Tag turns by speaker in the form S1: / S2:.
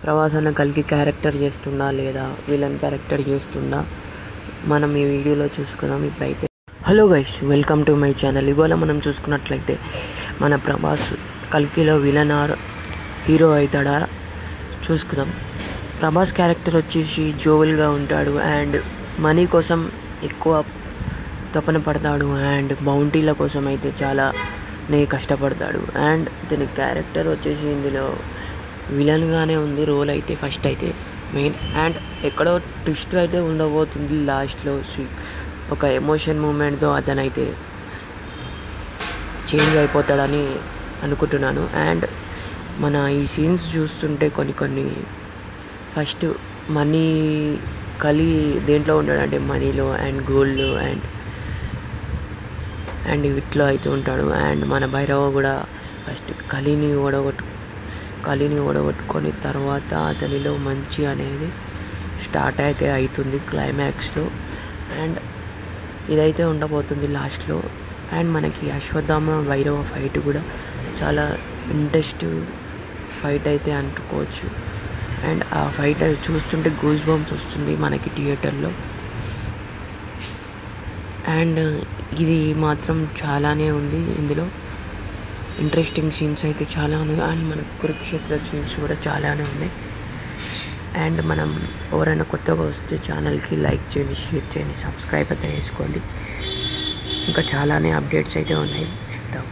S1: ప్రభాస్ అన్న కల్కి క్యారెక్టర్ చేస్తుండా లేదా విలన్ క్యారెక్టర్ చేస్తుండా మనం ఈ వీడియోలో చూసుకుందాం. ఇప్పుడైతే hello guys, welcome to my channel. ఇవాళ మనం చూసుకున్నట్లయితే మన ప్రభాస్ కల్కిలో విలన్ ఆర్ హీరో అవుతాడా చూసుకుందాం. ప్రభాస్ క్యారెక్టర్ వచ్చేసి జోవెల్గా ఉంటాడు అండ్ మనీ కోసం ఎక్కువ తపన పడతాడు అండ్ బౌంటీల కోసం అయితే చాలానే కష్టపడతాడు. అండ్ దీని క్యారెక్టర్ వచ్చేసి ఇందులో విలన్గానే ఉంది రోల్ అయితే ఫస్ట్ అయితే మెయిన్. అండ్ ఎక్కడో ట్విస్ట్ అయితే ఉండబోతుంది లాస్ట్లో. ఒక ఎమోషన్ మూమెంట్తో అతనైతే చేంజ్ అయిపోతాడని అనుకుంటున్నాను. అండ్ మన ఈ సీన్స్ చూస్తుంటే కొన్ని ఫస్ట్ మనీ కలి దేంట్లో ఉంటాడంటే మనీలో అండ్ గోల్డ్లో అండ్ వీటిలో అయితే ఉంటాడు. అండ్ మన భైరవ కూడా ఫస్ట్ కలిని ఓడగొట్టుకొని తర్వాత అతనిలో మంచి అనేది స్టార్ట్ అయితే అవుతుంది క్లైమాక్స్లో. అండ్ ఇదైతే ఉండబోతుంది లాస్ట్లో. అండ్ మనకి అశ్వత్థామ భైరవ ఫైట్ కూడా చాలా ఇంట్రెస్టింగ్ ఫైట్ అయితే అనుకోవచ్చు. అండ్ ఆ ఫైట్ అది చూస్తుంటే గూస్ బంప్స్ వస్తుంది మనకి థియేటర్లో. అండ్ ఇది మాత్రం చాలానే ఉంది, ఇందులో ఇంట్రెస్టింగ్ సీన్స్ అయితే చాలా ఉన్నాయి. అండ్ మన కురుక్షేత్ర సీన్స్ కూడా చాలానే ఉన్నాయి. అండ్ మనం ఎవరైనా కొత్తగా వస్తే ఛానల్కి లైక్ చేయండి, షేర్ చేయండి, సబ్స్క్రైబ్ అయితే చేసుకోండి. ఇంకా చాలానే అప్డేట్స్ అయితే ఉన్నాయి, చెప్తాం.